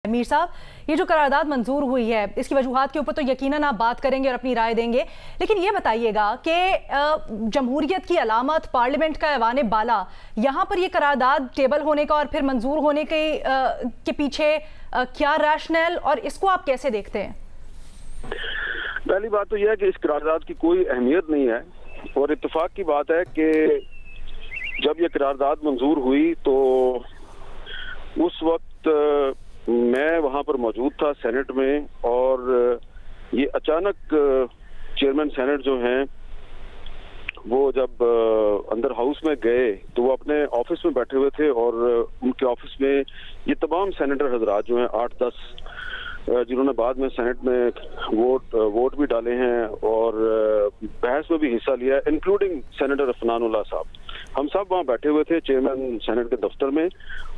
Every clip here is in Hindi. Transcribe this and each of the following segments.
मीर साहब, ये जो करारदाद मंजूर हुई है इसकी वजूहात के ऊपर तो यकीनन आप बात करेंगे और अपनी राय देंगे, लेकिन ये बताइएगा कि जमहूरियत की अलामत पार्लियामेंट का ऐवान बाला, यहाँ पर ये करारदाद टेबल होने का और फिर मंजूर होने के पीछे क्या रैशनल और इसको आप कैसे देखते हैं? पहली बात तो यह है कि इस करारदाद की कोई अहमियत नहीं है और इत्तेफाक की बात है कि जब ये करारदाद मंजूर हुई तो उस वक्त मैं वहां पर मौजूद था सेनेट में, और ये अचानक चेयरमैन सेनेट जो हैं वो जब अंदर हाउस में गए तो वो अपने ऑफिस में बैठे हुए थे और उनके ऑफिस में ये तमाम सेनेटर हजरात जो हैं 8-10 जिन्होंने बाद में सेनेट में वोट भी डाले हैं और बहस में भी हिस्सा लिया है, इंक्लूडिंग सेनेटर अफनानुल्लाह साहब, हम सब वहाँ बैठे हुए थे चेयरमैन सेनेट के दफ्तर में,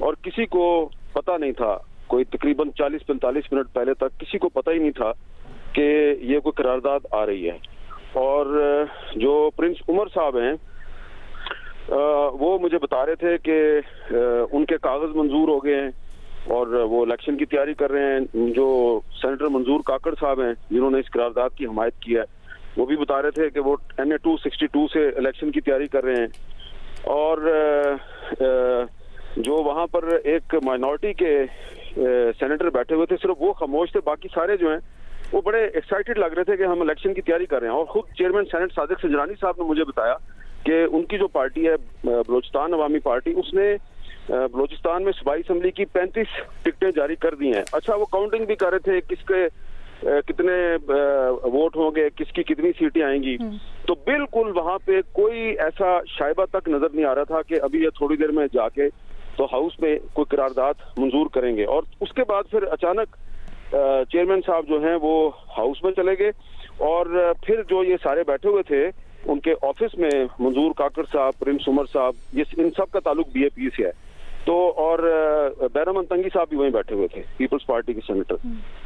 और किसी को पता नहीं था, कोई तकरीबन 40-45 मिनट पहले तक किसी को पता ही नहीं था कि ये कोई करारदाद आ रही है। और जो प्रिंस उमर साहब हैं वो मुझे बता रहे थे कि उनके कागज मंजूर हो गए हैं और वो इलेक्शन की तैयारी कर रहे हैं। जो सेनेटर मंजूर काकड़ साहब हैं जिन्होंने इस करारदाद की हमायत की है, वो भी बता रहे थे कि वो NA 262 से इलेक्शन की तैयारी कर रहे हैं। और जो वहाँ पर एक माइनॉरिटी के सेनेटर बैठे हुए थे, सिर्फ वो खामोश थे, बाकी सारे जो हैं वो बड़े एक्साइटेड लग रहे थे कि हम इलेक्शन की तैयारी कर रहे हैं। और खुद चेयरमैन सेनेट सादिक सजरानी साहब ने मुझे बताया कि उनकी जो पार्टी है बलोचिस्तान अवामी पार्टी, उसने बलोचिस्तान में सूबाई असम्बली की 35 टिकटें जारी कर दी हैं। अच्छा, वो काउंटिंग भी कर रहे थे किसके कितने वोट होंगे, किसकी कितनी सीटें आएंगी। तो बिल्कुल वहां पे कोई ऐसा शायबा तक नजर नहीं आ रहा था कि अभी ये थोड़ी देर में जाके तो हाउस में कोई करारदाद मंजूर करेंगे। और उसके बाद फिर अचानक चेयरमैन साहब जो हैं वो हाउस में चले गए और फिर जो ये सारे बैठे हुए थे उनके ऑफिस में मंजूर काकड़ साहब, प्रिंस उमर साहब, ये इन सब का ताल्लुक BAP से है, तो और बैरम तंगी साहब भी वहीं बैठे हुए थे, पीपल्स पार्टी के सेनेटर।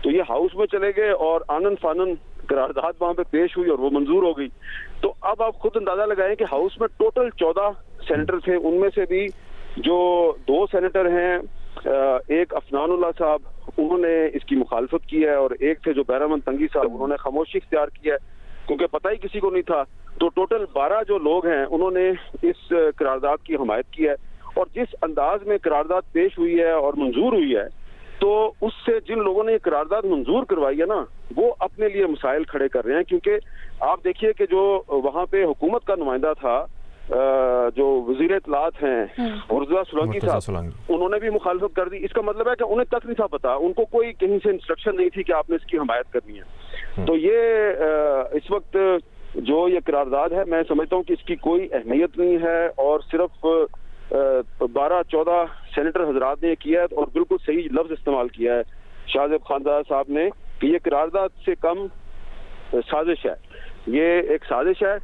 तो ये हाउस में चले गए और आनन फानन करारदाद वहां पे पेश हुई और वो मंजूर हो गई। तो अब आप खुद अंदाजा लगाएं कि हाउस में टोटल 14 सेनेटर थे, उनमें से भी जो 2 सेनेटर हैं, एक अफनानुल्लाह साहब, उन्होंने इसकी मुखालफत की है, और एक थे जो बैरम तंगी साहब, उन्होंने खामोशी इख्तियार की है क्योंकि पता ही किसी को नहीं था। तो टोटल 12 जो लोग हैं उन्होंने इस करारदाद की हमायत की है। और जिस अंदाज में करारदाद पेश हुई है और मंजूर हुई है, तो उससे जिन लोगों ने ये करारदाद मंजूर करवाई है ना, वो अपने लिए मसाइल खड़े कर रहे हैं। क्योंकि आप देखिए कि जो वहां पे हुकूमत का नुमाइंदा था, जो वजीर इत्तलात हैं मुर्तजा सोलंकी साहब, उन्होंने भी मुखालफत कर दी। इसका मतलब है कि उन्हें तक नहीं था पता, उनको कोई कहीं से इंस्ट्रक्शन नहीं थी कि आपने इसकी हमायत करनी है। तो ये इस वक्त जो ये करारदाद है, मैं समझता हूँ कि इसकी कोई अहमियत नहीं है और सिर्फ 12-14 सेनेटर हजरात ने किया है, और बिल्कुल सही लफ्ज इस्तेमाल किया है शाहजेब खानदार साहब ने कि ये करारदाद से कम साजिश है। ये एक साजिश है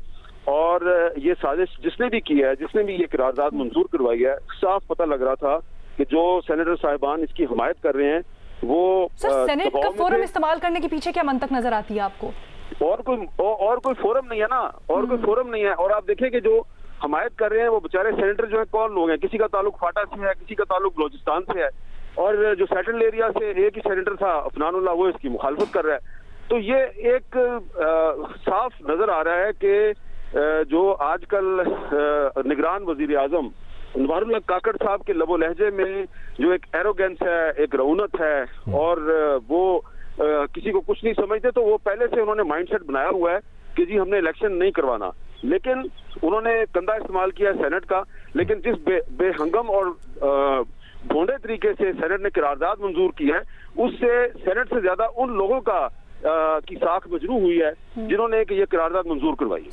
और ये साजिश जिसने भी की है, जिसने भी ये करारदाद मंजूर करवाई है, साफ पता लग रहा था कि जो सेनेटर साहिबान इसकी हमायत कर रहे हैं वो सेनेट का फोरम इस्तेमाल करने के पीछे क्या मंतक नजर आती है आपको? और कोई फोरम नहीं है ना, और कोई फोरम नहीं है। और आप देखिए कि जो हमायत कर रहे हैं वो बेचारे सेनेटर जो है कौन लोग हैं, किसी का ताल्लुक फाटा से है, किसी का ताल्लुक बलोचिस्तान से है, और जो सेटल्ड एरिया से एक ही सेनेटर था अफनानुल्लाह, वो इसकी मुखालफत कर रहा है। तो ये एक साफ नजर आ रहा है कि जो आजकल निगरान वजीर आजम नवारुल्लाह काकड़ साहब के लबो लहजे में जो एक एरोगेंस है, एक रऊनत है, और वो किसी को कुछ नहीं समझते, तो वो पहले से उन्होंने माइंडसेट बनाया हुआ है कि जी हमने इलेक्शन नहीं करवाना। लेकिन उन्होंने कंधा इस्तेमाल किया सेनेट का, लेकिन जिस बेहंगम और भोंडे तरीके से सेनेट ने करारदाद मंजूर की है, उससे सेनेट से ज्यादा उन लोगों का की साख मजरू हुई है जिन्होंने ये करारदाद मंजूर करवाई।